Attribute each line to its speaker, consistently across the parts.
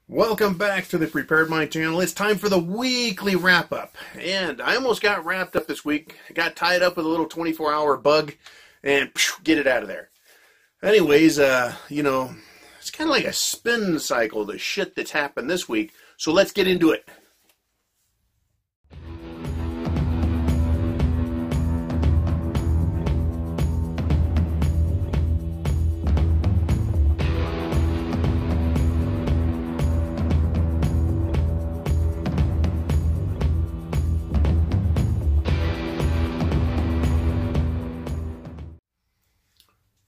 Speaker 1: Welcome back to the Prepared Mind channel. It's time for the weekly wrap-up. And I almost got wrapped up this week. I got tied up with a little 24-hour bug and get it out of there. Anyways, it's kind of like a spin cycle, the shit that's happened this week. So let's get into it.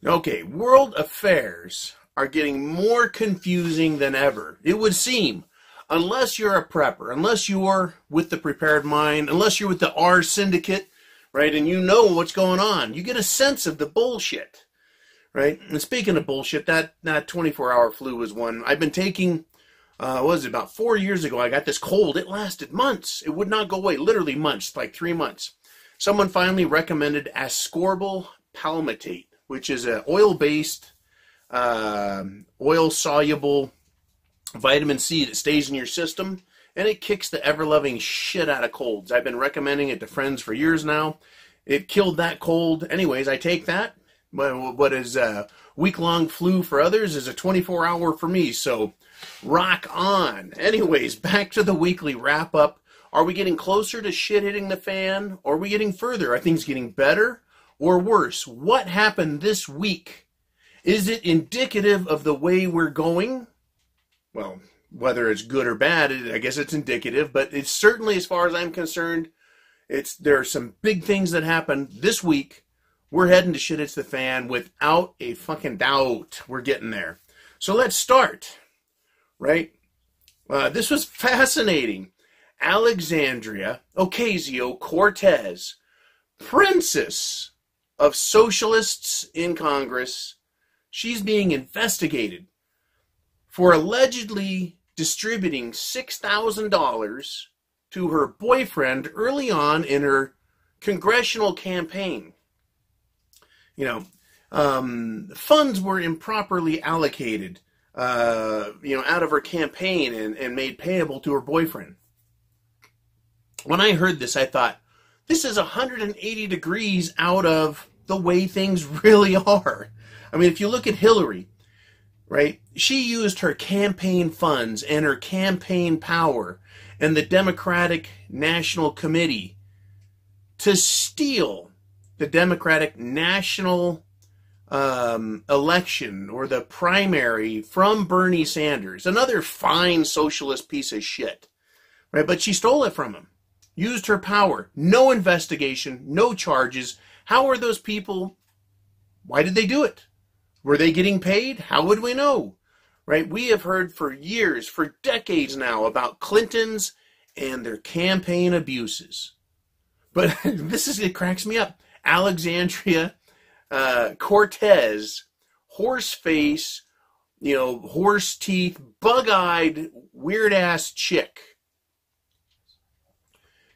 Speaker 1: Okay, world affairs are getting more confusing than ever. It would seem, unless you're a prepper, unless you're with the Prepared Mind, unless you're with the R Syndicate, right, and you know what's going on, you get a sense of the bullshit, right? And speaking of bullshit, that 24-hour flu was one. I've been taking, about 4 years ago, I got this cold. It lasted months. It would not go away, literally months, like 3 months. Someone finally recommended ascorbyl palmitate, which is an oil-based, oil-soluble vitamin C that stays in your system, and it kicks the ever-loving shit out of colds. I've been recommending it to friends for years now. It killed that cold. Anyways, I take that. What is a week-long flu for others is a 24-hour for me, so rock on. Anyways, back to the weekly wrap-up. Are we getting closer to shit hitting the fan, or are we getting further? Are things getting better or worse? What happened this week? Is it indicative of the way we're going? Well, whether it's good or bad, I guess it's indicative, but it's certainly, as far as I'm concerned, there are some big things that happened this week. We're heading to shit hits the fan without a fucking doubt. We're getting there. So let's start, right? This was fascinating. Alexandria Ocasio-Cortez, princess of socialists in Congress, she's being investigated for allegedly distributing $6,000 to her boyfriend early on in her congressional campaign. Funds were improperly allocated, out of her campaign and made payable to her boyfriend. When I heard this, I thought, this is 180 degrees out of the way things really are. I mean, if you look at Hillary, right, she used her campaign funds and her campaign power and the Democratic National Committee to steal the Democratic National election or the primary from Bernie Sanders, another fine socialist piece of shit, right? But she stole it from him. Used her power. No investigation, no charges. How are those people? Why did they do it? Were they getting paid? How would we know? Right? We have heard for years, for decades now, about Clintons and their campaign abuses. But it cracks me up. Alexandria Cortez, horse face, horse teeth, bug-eyed, weird-ass chick.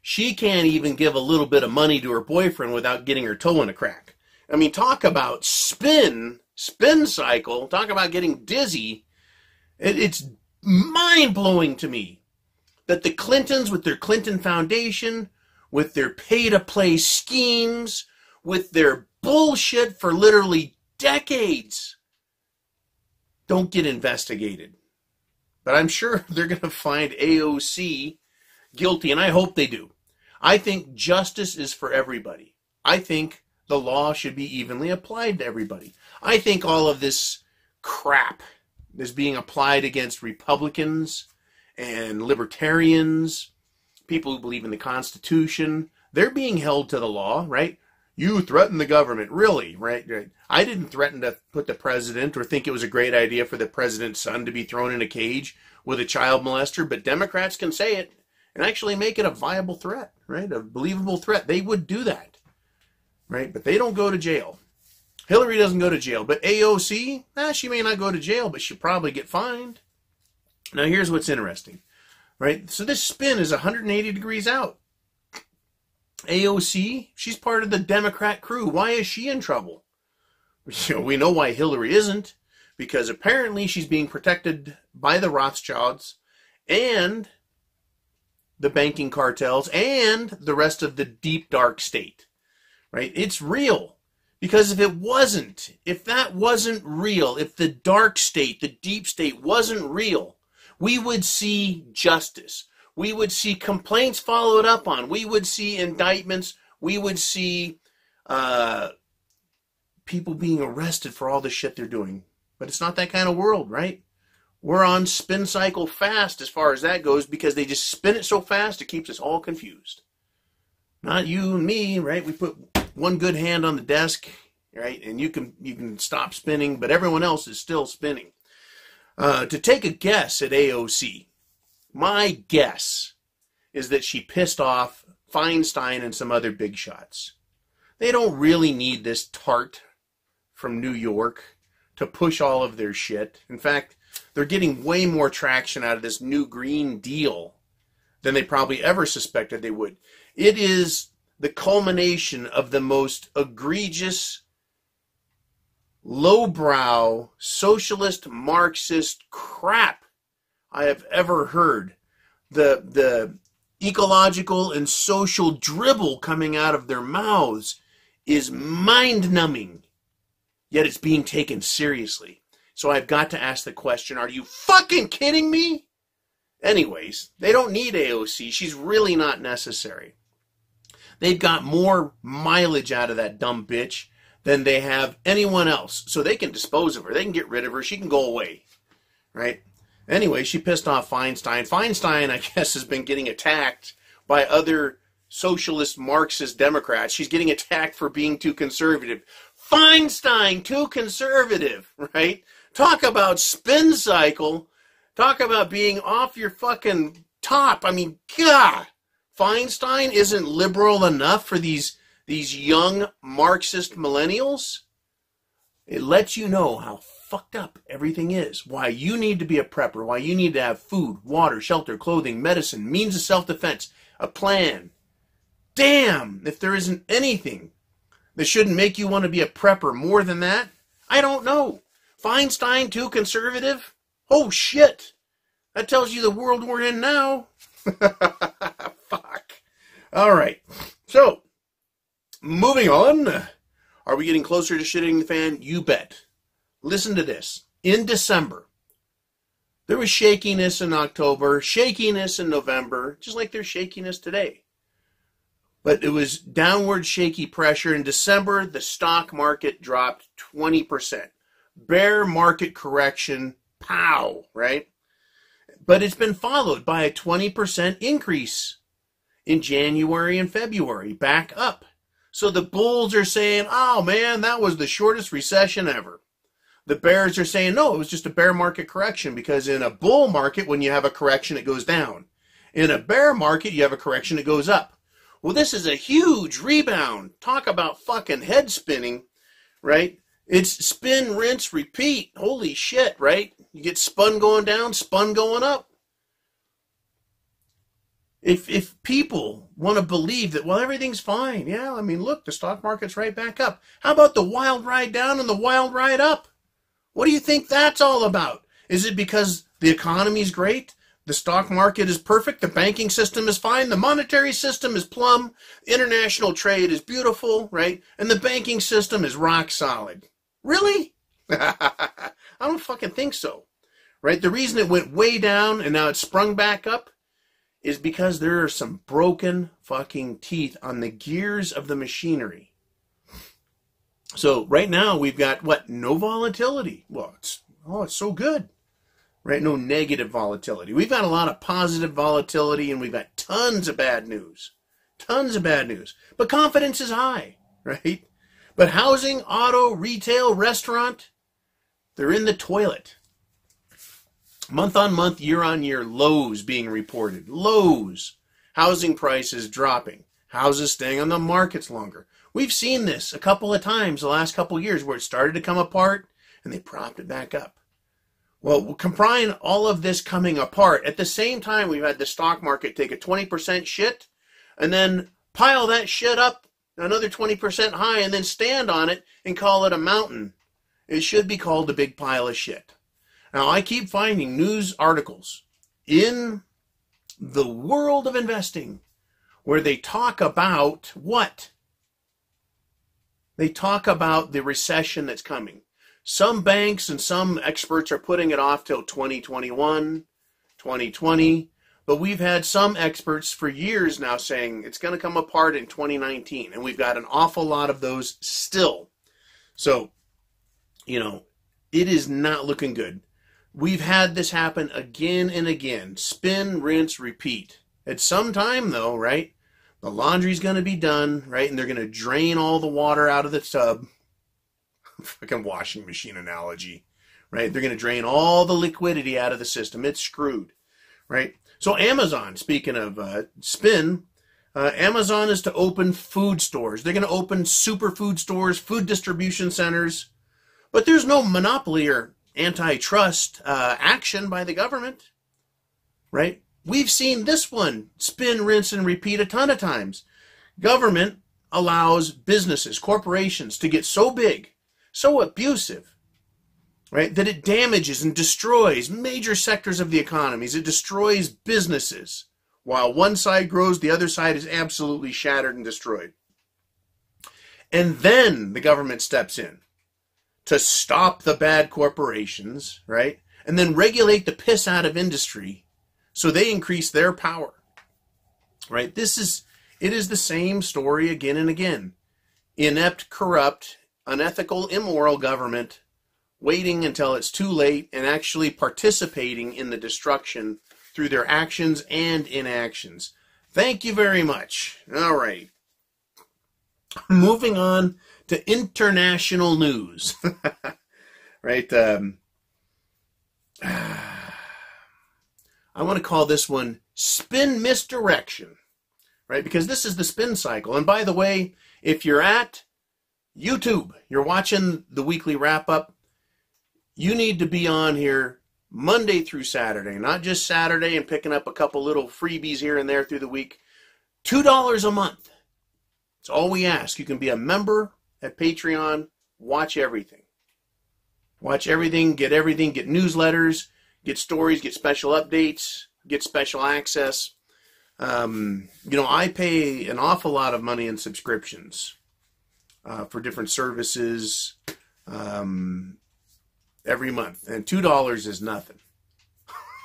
Speaker 1: She can't even give a little bit of money to her boyfriend without getting her toe in a crack. I mean, talk about spin cycle, talk about getting dizzy. It's mind-blowing to me that the Clintons with their Clinton Foundation, with their pay-to-play schemes, with their bullshit for literally decades, don't get investigated. But I'm sure they're going to find AOC guilty, and I hope they do. I think justice is for everybody. I think the law should be evenly applied to everybody. I think all of this crap is being applied against Republicans and libertarians, people who believe in the Constitution. They're being held to the law, right? You threaten the government, really, right? I didn't threaten to put the president or think it was a great idea for the president's son to be thrown in a cage with a child molester, but Democrats can say it and actually make it a viable threat, right? A believable threat. They would do that, right? But they don't go to jail. Hillary doesn't go to jail, but AOC, she may not go to jail, but she'll probably get fined. Now, here's what's interesting, right? So this spin is 180 degrees out. AOC, she's part of the Democrat crew. Why is she in trouble? We know why Hillary isn't. because apparently she's being protected by the Rothschilds and the banking cartels and the rest of the deep, dark state, right? It's real. Because if that wasn't real, if the dark state, the deep state wasn't real, we would see justice. We would see complaints followed up on. We would see indictments. We would see people being arrested for all the shit they're doing. But it's not that kind of world, right? We're on spin cycle fast as far as that goes because they just spin it so fast it keeps us all confused. Not you and me, right? We put one good hand on the desk, right? And you can stop spinning, but everyone else is still spinning. To take a guess at AOC, my guess is that she pissed off Feinstein and some other big shots. They don't really need this tart from New York to push all of their shit. In fact, they're getting way more traction out of this new Green Deal than they probably ever suspected they would. It is the culmination of the most egregious, lowbrow, socialist, Marxist crap I have ever heard. The ecological and social dribble coming out of their mouths is mind-numbing, yet it's being taken seriously. So I've got to ask the question, are you fucking kidding me? Anyways, they don't need AOC. She's really not necessary. They've got more mileage out of that dumb bitch than they have anyone else. So they can dispose of her. They can get rid of her. She can go away. Right? Anyway, she pissed off Feinstein. Feinstein, I guess, has been getting attacked by other socialist Marxist Democrats. She's getting attacked for being too conservative. Feinstein, too conservative, right? Talk about spin cycle. Talk about being off your fucking top. I mean, God. Feinstein isn't liberal enough for these young Marxist millennials. It lets you know how fucked up everything is. Why you need to be a prepper. Why you need to have food, water, shelter, clothing, medicine, means of self-defense, a plan. Damn, if there isn't anything that shouldn't make you want to be a prepper more than that, I don't know. Feinstein, too conservative? Oh, shit. That tells you the world we're in now. Fuck. All right. So, moving on. Are we getting closer to shitting the fan? You bet. Listen to this. In December, there was shakiness in October, shakiness in November, just like there's shakiness today. But it was downward shaky pressure. In December, the stock market dropped 20%. Bear market correction, pow, right? But it's been followed by a 20% increase in January and February, back up. So the bulls are saying, oh man, that was the shortest recession ever. The bears are saying, no, it was just a bear market correction, because in a bull market, when you have a correction, it goes down. In a bear market, you have a correction, it goes up. Well, this is a huge rebound. Talk about fucking head spinning, right? It's spin, rinse, repeat. Holy shit, right? You get spun going down, spun going up. If people want to believe that, well, everything's fine. Yeah, I mean, look, the stock market's right back up. How about the wild ride down and the wild ride up? What do you think that's all about? Is it because the economy's great? The stock market is perfect. The banking system is fine. The monetary system is plumb. International trade is beautiful, right? And the banking system is rock solid. Really? I don't fucking think so, right? The reason it went way down and now it's sprung back up is because there are some broken fucking teeth on the gears of the machinery. So right now we've got, what, no volatility. Well, it's so good, right? No negative volatility. We've got a lot of positive volatility, and we've got tons of bad news. Tons of bad news. But confidence is high, right? But housing, auto, retail, restaurant, they're in the toilet. Month on month, year on year, lows being reported. Lows. Housing prices dropping. Houses staying on the markets longer. We've seen this a couple of times the last couple of years where it started to come apart and they propped it back up. Well, comprising all of this coming apart, at the same time we've had the stock market take a 20% shit and then pile that shit up another 20% high and then stand on it and call it a mountain It should be called the big pile of shit. Now, I keep finding news articles in the world of investing where they talk about what? They talk about the recession that's coming. Some banks and some experts are putting it off till 2021, 2020. But we've had some experts for years now saying it's going to come apart in 2019. And we've got an awful lot of those still. So, it is not looking good. We've had this happen again and again. Spin, rinse, repeat. At some time, though, right? The laundry's going to be done, right? And they're going to drain all the water out of the tub. Fucking washing machine analogy, right? They're going to drain all the liquidity out of the system. It's screwed, right? So Amazon, speaking of spin, Amazon is to open food stores. They're going to open superfood stores, food distribution centers. But there's no monopoly or antitrust action by the government, right? We've seen this one spin, rinse, and repeat a ton of times. Government allows businesses, corporations to get so big, so abusive, right, that it damages and destroys major sectors of the economies. It destroys businesses. While one side grows, the other side is absolutely shattered and destroyed. And then the government steps in to stop the bad corporations, right, and then regulate the piss out of industry so they increase their power, right? It is the same story again and again. Inept, corrupt, unethical, immoral government waiting until it's too late and actually participating in the destruction through their actions and inactions. Thank you very much. All right. Moving on to international news. Right. I want to call this one spin misdirection, right? Because this is the spin cycle. And by the way, if you're at YouTube, you're watching the weekly wrap-up, you need to be on here Monday through Saturday, not just Saturday and picking up a couple little freebies here and there through the week. $2 a month. It's all we ask. You can be a member at Patreon. Watch everything. Watch everything, get newsletters, get stories, get special updates, get special access. I pay an awful lot of money in subscriptions for different services every month. And $2 is nothing.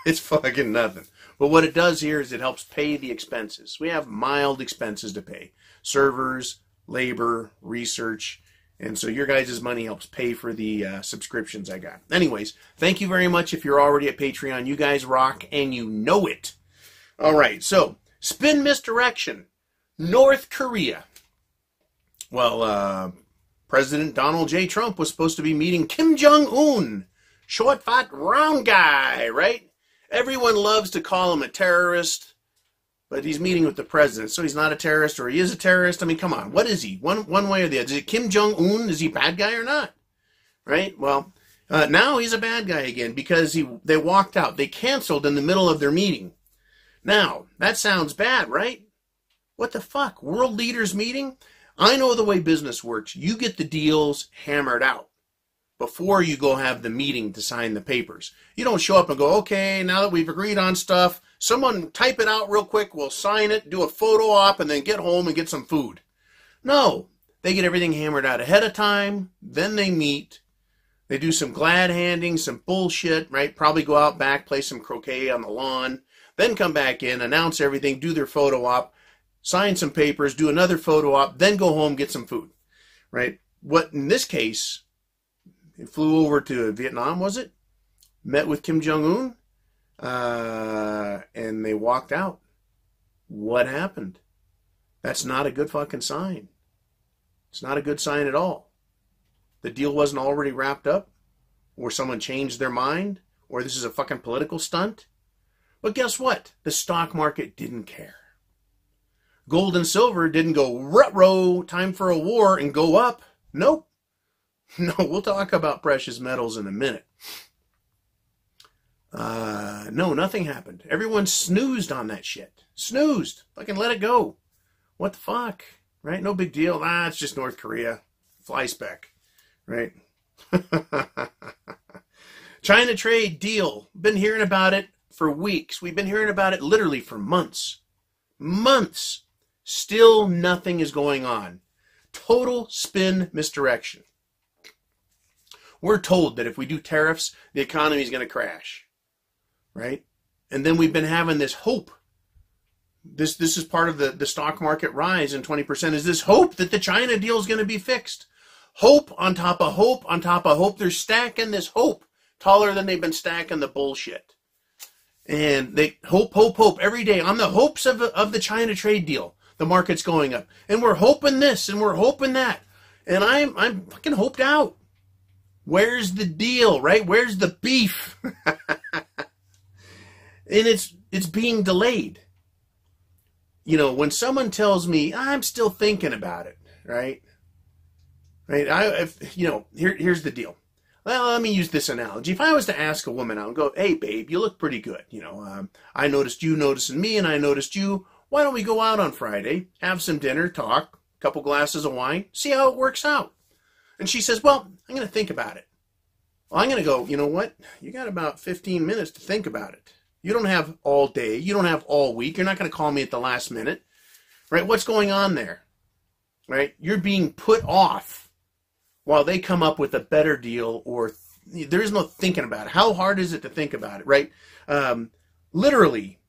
Speaker 1: It's fucking nothing. But what it does here is it helps pay the expenses. We have mild expenses to pay. Servers, labor, research. And so your guys' money helps pay for the subscriptions I got. Anyways, thank you very much if you're already at Patreon. You guys rock, and you know it. All right, so spin misdirection. North Korea. Well, President Donald J. Trump was supposed to be meeting Kim Jong-un. Short, fat, round guy, right? Everyone loves to call him a terrorist, but he's meeting with the president, so he's not a terrorist, or he is a terrorist. I mean, come on, what is he? One way or the other. Is it Kim Jong-un? Is he a bad guy or not? Right? Well, now he's a bad guy again because they walked out. They canceled in the middle of their meeting. Now, that sounds bad, right? What the fuck? World leaders meeting? I know the way business works. You get the deals hammered out before you go have the meeting to sign the papers. You don't show up and go, okay, now that we've agreed on stuff, someone type it out real quick, we'll sign it, do a photo op, and then get home and get some food. No, they get everything hammered out ahead of time, then they meet, they do some glad handing, some bullshit, right? Probably go out back, play some croquet on the lawn, then come back in, announce everything, do their photo op, sign some papers, do another photo op, then go home, get some food, right? What in this case, it flew over to Vietnam, was it? Met with Kim Jong-un, and they walked out. What happened? That's not a good fucking sign. It's not a good sign at all. The deal wasn't already wrapped up, or someone changed their mind, or this is a fucking political stunt. But guess what? The stock market didn't care. Gold and silver didn't go, ruh-roh, time for a war, and go up. Nope. No, we'll talk about precious metals in a minute. No, nothing happened. Everyone snoozed on that shit. Snoozed. Fucking let it go. What the fuck? Right? No big deal. It's just North Korea. Fly speck. Right? China trade deal. Been hearing about it for weeks. We've been hearing about it literally for months. Months. Still nothing is going on. Total spin misdirection. We're told that if we do tariffs, the economy is going to crash. Right? And then we've been having this hope. This is part of the stock market rise in 20% is this hope that the China deal is going to be fixed. Hope on top of hope on top of hope. They're stacking this hope taller than they've been stacking the bullshit. And they hope every day on the hopes of the China trade deal. The market's going up. And we're hoping this and we're hoping that. And I'm fucking hoped out. Where's the deal, right? Where's the beef? And it's being delayed. You know, when someone tells me, I'm still thinking about it, right? Right? Here's the deal. Well, let me use this analogy. If I was to ask a woman out and go, hey, babe, you look pretty good. You know, I noticed you noticing me and I noticed you. Why don't we go out on Friday, have some dinner, talk, a couple glasses of wine, see how it works out? And she says, well, I'm going to think about it. Well, I'm going to go, you know what? You got about 15 minutes to think about it. You don't have all day. You don't have all week. You're not going to call me at the last minute. Right? What's going on there? Right? You're being put off while they come up with a better deal, or there is no thinking about it. How hard is it to think about it? Right? Literally,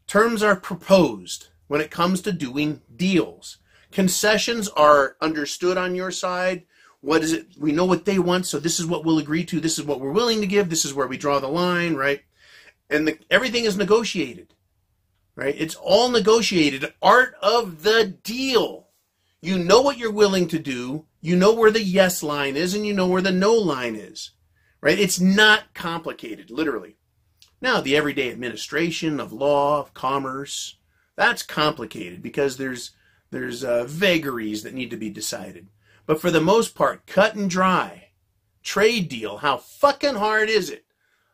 Speaker 1: terms are proposed when it comes to doing deals. Concessions are understood on your side. What is it? We know what they want, so this is what we'll agree to. This is what we're willing to give. This is where we draw the line, right? And everything is negotiated, right? It's all negotiated. Art of the deal. You know what you're willing to do. You know where the yes line is, and you know where the no line is, right? It's not complicated, literally. Now, the everyday administration of law, of commerce, that's complicated because there's vagaries that need to be decided. But for the most part, cut and dry. Trade deal, how fucking hard is it?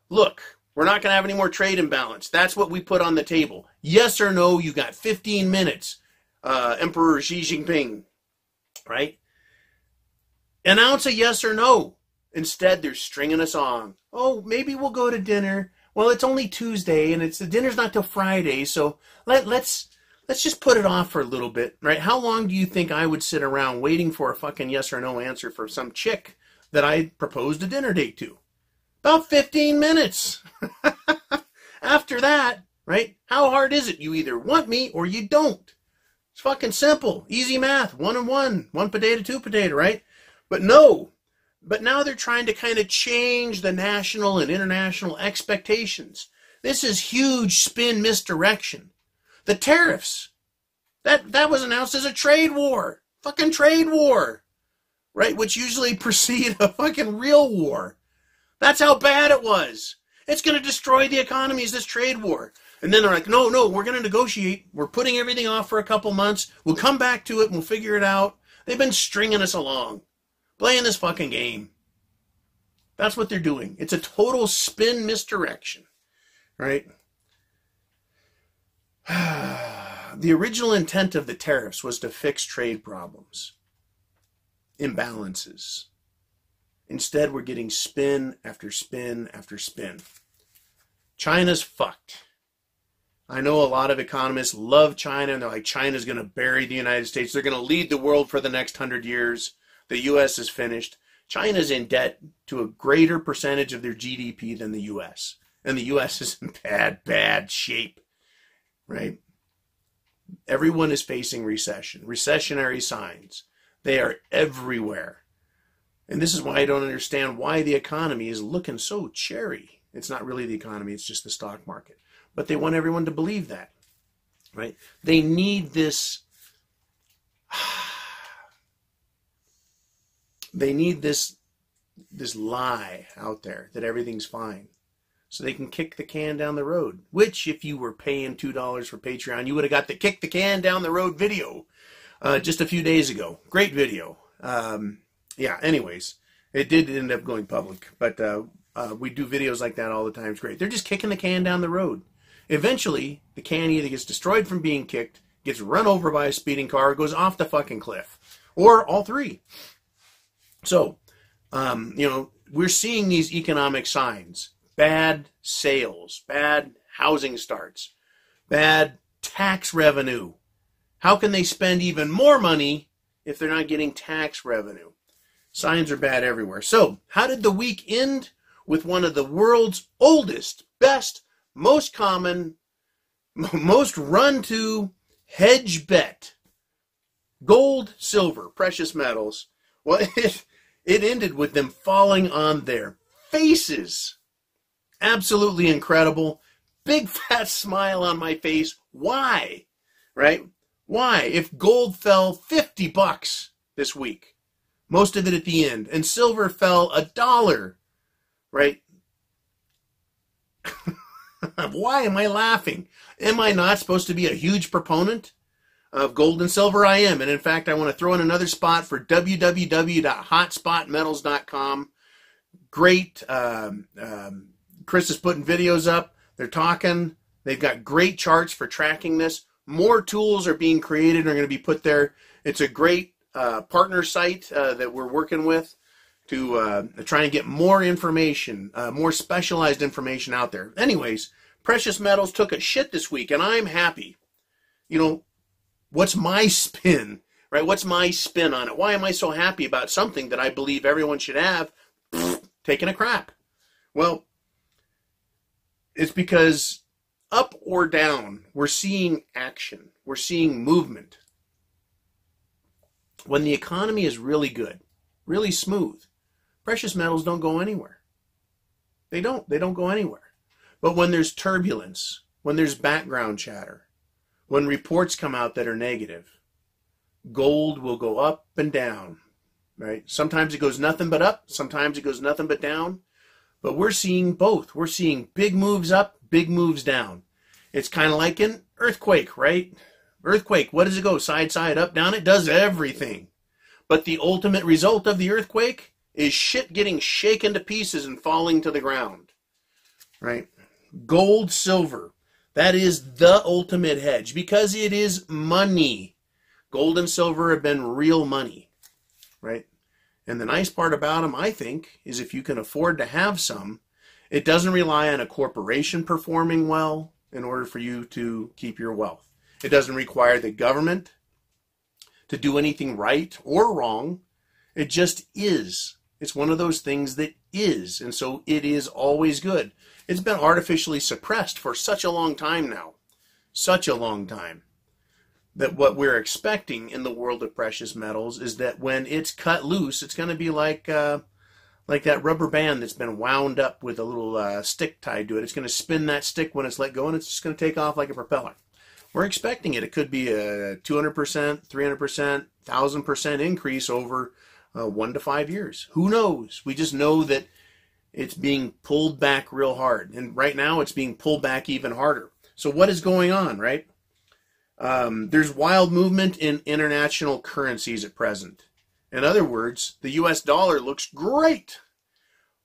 Speaker 1: Look, we're not going to have any more trade imbalance. That's what we put on the table. Yes or no, you got 15 minutes. Emperor Xi Jinping, right? Announce a yes or no. Instead, they're stringing us on. Oh, maybe we'll go to dinner. Well, it's only Tuesday, and the dinner's not till Friday, so let's just put it off for a little bit, right? How long do you think I would sit around waiting for a fucking yes or no answer for some chick that I proposed a dinner date to? About 15 minutes. After that, right? How hard is it? You either want me or you don't. It's fucking simple. Easy math. 1 and 1. 1 potato, 2 potato, right? But no. But now they're trying to kind of change the national and international expectations. This is huge spin misdirection. The tariffs. That was announced as a trade war. Fucking trade war. Right? Which usually precede a fucking real war. That's how bad it was. It's going to destroy the economies, this trade war. And then they're like, no, we're going to negotiate. We're putting everything off for a couple months. We'll come back to it and we'll figure it out. They've been stringing us along, playing this fucking game. That's what they're doing. It's a total spin misdirection, right? The original intent of the tariffs was to fix trade problems, imbalances. Instead, we're getting spin after spin after spin. China's fucked. I know a lot of economists love China, and they're like, China's going to bury the United States. They're going to lead the world for the next 100 years. The U.S. is finished. China's in debt to a greater percentage of their GDP than the U.S. And the U.S. is in bad shape, right? Everyone is facing recession, recessionary signs. They are everywhere. And this is why I don't understand why the economy is looking so cherry. It's not really the economy, it's just the stock market. But they want everyone to believe that, right? They need this, this lie out there that everything's fine. So they can kick the can down the road. Which, if you were paying $2 for Patreon, you would have got the kick the can down the road video just a few days ago. Great video. Yeah, anyways, it did end up going public. But we do videos like that all the time. It's great. They're just kicking the can down the road. Eventually, the can either gets destroyed from being kicked, gets run over by a speeding car, or goes off the fucking cliff. Or all three. So, We're seeing these economic signs: bad sales, bad housing starts, bad tax revenue. How can they spend even more money if they're not getting tax revenue? Signs are bad everywhere. So, how did the week end? With one of the world's oldest, best, most common, most run to hedge bet. Gold, silver, precious metals. Well, it ended with them falling on their faces. Absolutely incredible. Big fat smile on my face. Why? Right? Why? If gold fell $50 this week, most of it at the end, and silver fell $1, right? Why am I laughing? Am I not supposed to be a huge proponent of gold and silver? I am. And in fact, I want to throw in another spot for www.hotspotmetals.com. Great. Chris is putting videos up. They're talking. They've got great charts for tracking this. More tools are being created and are going to be put there. It's a great partner site that we're working with to try and get more information, more specialized information out there. Anyways, precious metals took a shit this week, and I'm happy. What's my spin, right? What's my spin on it? Why am I so happy about something that I believe everyone should have taking a crap? Well, it's because up or down, we're seeing action. We're seeing movement. When the economy is really good, really smooth, precious metals don't go anywhere. They don't go anywhere. But when there's turbulence, when there's background chatter, when reports come out that are negative, gold will go up and down, right? Sometimes it goes nothing but up, sometimes it goes nothing but down. But we're seeing both. We're seeing big moves up, big moves down. It's kind of like an earthquake, right? Earthquake, what does it go? Side, side, up, down? It does everything. But the ultimate result of the earthquake is shit getting shaken to pieces and falling to the ground, right? Gold, silver, that is the ultimate hedge because it is money. Gold and silver have been real money, right? And the nice part about them, I think, is if you can afford to have some, it doesn't rely on a corporation performing well in order for you to keep your wealth. It doesn't require the government to do anything right or wrong. It just is. It's one of those things that is, and so it is always good. It's been artificially suppressed for such a long time now. Such a long time. That what we're expecting in the world of precious metals is that when it's cut loose, it's going to be like that rubber band that's been wound up with a little stick tied to it. It's going to spin that stick when it's let go, and it's just going to take off like a propeller. We're expecting it. It could be a 200%, 300%, 1,000% increase over 1 to 5 years. Who knows? We just know that it's being pulled back real hard. And right now it's being pulled back even harder. So what is going on, right? There's wild movement in international currencies at present. In other words, the US dollar looks great,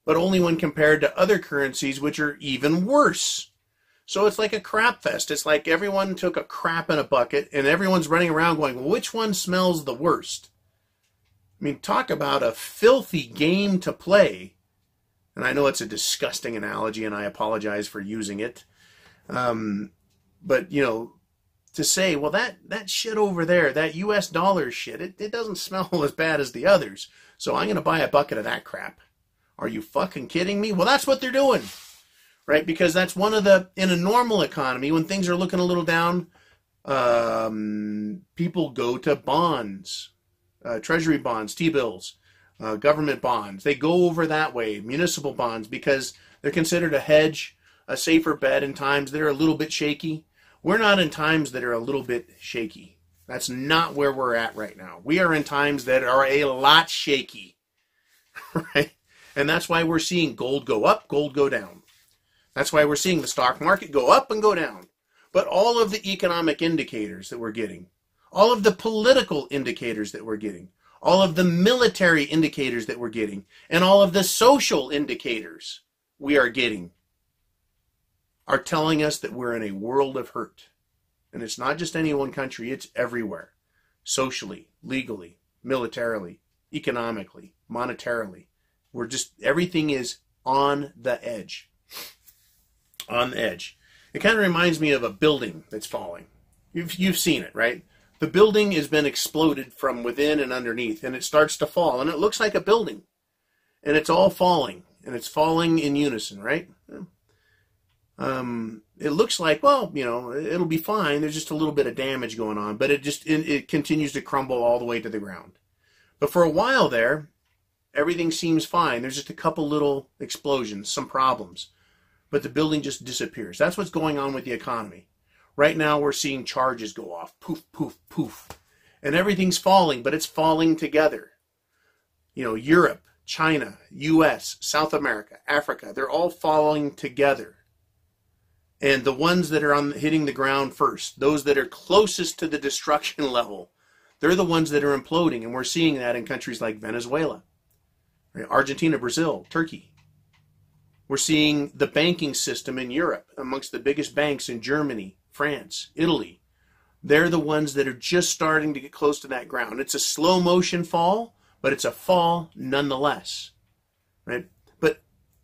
Speaker 1: but only when compared to other currencies which are even worse. So it's like a crap fest. It's like everyone took a crap in a bucket and everyone's running around going, well, which one smells the worst? I mean, talk about a filthy game to play. And I know it's a disgusting analogy and I apologize for using it. But, to say, well, that shit over there, that US dollar shit, it doesn't smell as bad as the others. So I'm going to buy a bucket of that crap. Are you fucking kidding me? Well, that's what they're doing. Right? Because that's one of in a normal economy, when things are looking a little down, people go to bonds, treasury bonds, T-bills, government bonds. They go over that way, municipal bonds, because they're considered a hedge, a safer bet in times that are a little bit shaky. We're not in times that are a little bit shaky. That's not where we're at right now. We are in times that are a lot shaky, right? And that's why we're seeing gold go up, gold go down. That's why we're seeing the stock market go up and go down. But all of the economic indicators that we're getting, all of the political indicators that we're getting, all of the military indicators that we're getting, and all of the social indicators we are getting are telling us that we're in a world of hurt. And it's not just any one country, it's everywhere. Socially, legally, militarily, economically, monetarily. Everything is on the edge. On the edge. It kind of reminds me of a building that's falling. You've seen it, right? The building has been exploded from within and underneath, and it starts to fall, and it looks like a building. And it's all falling, and it's falling in unison, right? It looks like, well, it'll be fine. There's just a little bit of damage going on, but it continues to crumble all the way to the ground. But for a while there, everything seems fine. There's just a couple little explosions, some problems, but the building just disappears. That's what's going on with the economy. Right now, we're seeing charges go off, poof, poof, poof, and everything's falling, but it's falling together. Europe, China, U.S., South America, Africa, they're all falling together. And the ones that are hitting the ground first, those that are closest to the destruction level, they're the ones that are imploding. And we're seeing that in countries like Venezuela, right? Argentina, Brazil, Turkey. We're seeing the banking system in Europe, amongst the biggest banks in Germany, France, Italy. They're the ones that are just starting to get close to that ground. It's a slow motion fall, but it's a fall nonetheless, right? But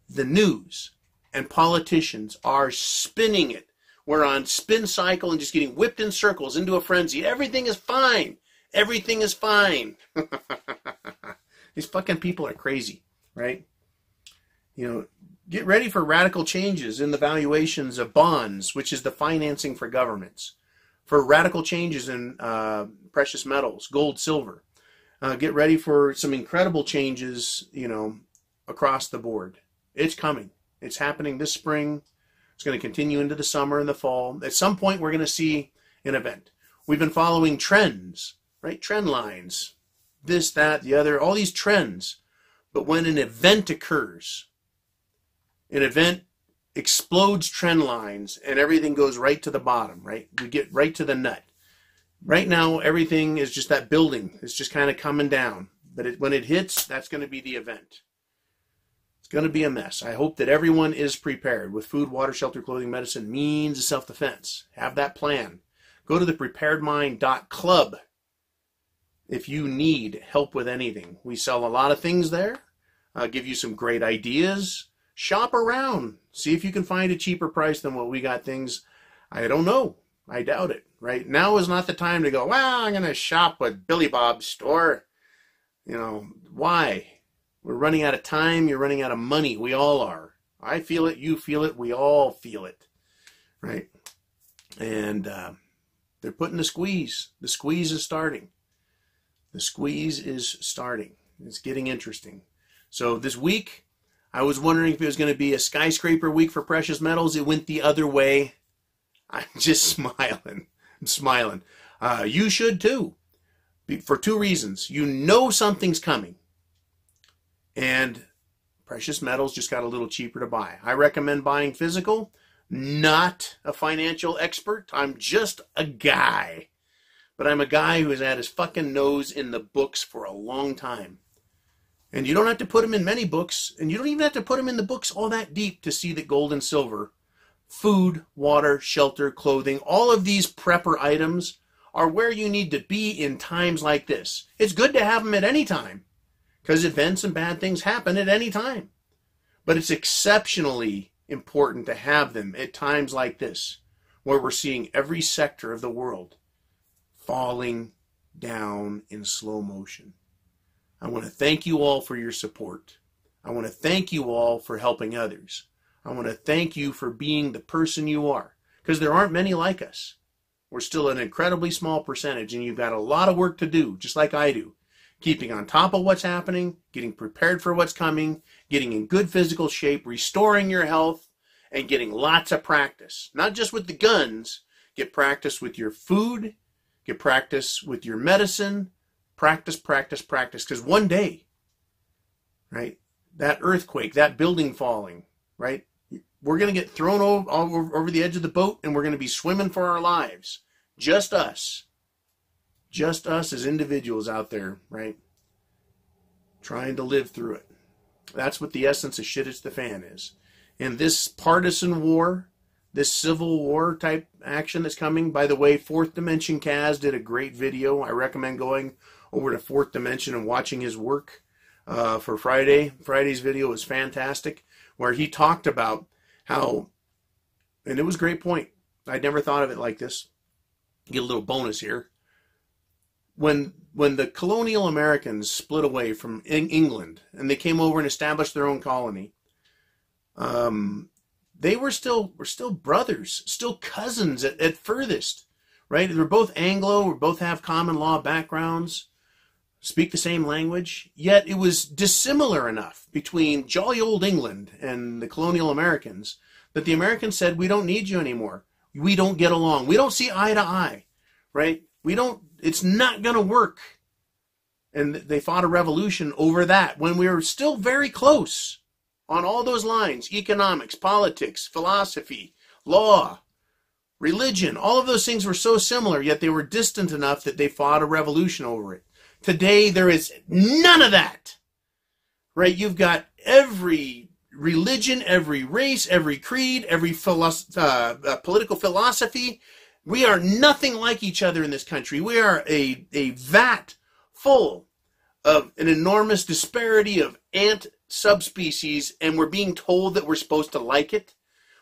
Speaker 1: the news and politicians are spinning it. We're on spin cycle and just getting whipped in circles into a frenzy. Everything is fine. Everything is fine. These fucking people are crazy, right? Get ready for radical changes in the valuations of bonds, which is the financing for governments. For radical changes in precious metals, gold, silver. Get ready for some incredible changes, across the board. It's coming. It's happening this spring. It's going to continue into the summer and the fall. At some point, we're going to see an event. We've been following trends, right? Trend lines. This, that, the other, all these trends. But when an event occurs, an event explodes trend lines and everything goes right to the bottom, right? We get right to the nut. Right now, everything is just that building. It's just kind of coming down. But when it hits, that's going to be the event. It's going to be a mess. I hope that everyone is prepared with food, water, shelter, clothing, medicine, means of self-defense. Have that plan. Go to the preparedmind.club if you need help with anything. We sell a lot of things there. I'll give you some great ideas. Shop around. See if you can find a cheaper price than what we got things. I don't know. I doubt it. Right now is not the time to go, well, I'm going to shop at Billy Bob's store. Why? We're running out of time. You're running out of money. We all are. I feel it. You feel it. We all feel it. Right? And they're putting the squeeze. The squeeze is starting. The squeeze is starting. It's getting interesting. So this week, I was wondering if it was going to be a skyscraper week for precious metals. It went the other way. I'm just smiling. I'm smiling. You should too. For two reasons. Something's coming. And precious metals just got a little cheaper to buy. I recommend buying physical. Not a financial expert. I'm just a guy. But I'm a guy who has had his fucking nose in the books for a long time. And you don't have to put him in many books. And you don't even have to put him in the books all that deep to see that gold and silver, food, water, shelter, clothing, all of these prepper items are where you need to be in times like this. It's good to have them at any time because events and bad things happen at any time. But it's exceptionally important to have them at times like this where we're seeing every sector of the world falling down in slow motion. I want to thank you all for your support. I want to thank you all for helping others. I want to thank you for being the person you are, because there aren't many like us. We're still an incredibly small percentage, and you've got a lot of work to do, just like I do. Keeping on top of what's happening, getting prepared for what's coming, getting in good physical shape, restoring your health, and getting lots of practice. Not just with the guns. Get practice with your food. Get practice with your medicine. Practice, practice, practice. Because one day, right, that earthquake, that building falling, right, we're going to get thrown over the edge of the boat, and we're going to be swimming for our lives. Just us. Just us as individuals out there, right, trying to live through it. That's what the essence of Shit Hits the Fan is. And this partisan war, this civil war type action that's coming, by the way, Fourth Dimension Kaz did a great video. I recommend going over to Fourth Dimension and watching his work. for Friday. Friday's video was fantastic, where he talked about how, and it was a great point. I'd never thought of it like this. Get a little bonus here. When the colonial Americans split away from England and they came over and established their own colony, they were still brothers, still cousins at furthest, right? They're both Anglo, we both have common law backgrounds, speak the same language, yet it was dissimilar enough between jolly old England and the colonial Americans that the Americans said, we don't need you anymore. We don't get along. We don't see eye to eye, right? It's not going to work. And they fought a revolution over that when we were still very close on all those lines: economics, politics, philosophy, law, religion. All of those things were so similar, yet they were distant enough that they fought a revolution over it. Today, there is none of that, right? You've got every religion, every race, every creed, every political philosophy. We are nothing like each other in this country. We are a vat full of an enormous disparity of ant subspecies, and we're being told that we're supposed to like it.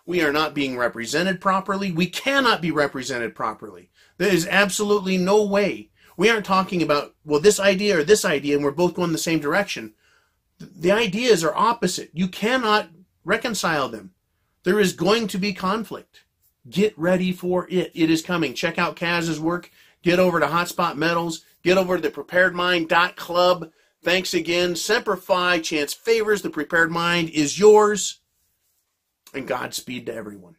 Speaker 1: We are not being represented properly. We cannot be represented properly. There is absolutely no way. We aren't talking about, well, this idea or this idea, and we're both going the same direction. The ideas are opposite. You cannot reconcile them. There is going to be conflict. Get ready for it. It is coming. Check out Kaz's work. Get over to Hotspot Metals. Get over to the preparedmind.club. Thanks again. Semper Fi. Chance favors. The Prepared Mind is yours. And Godspeed to everyone.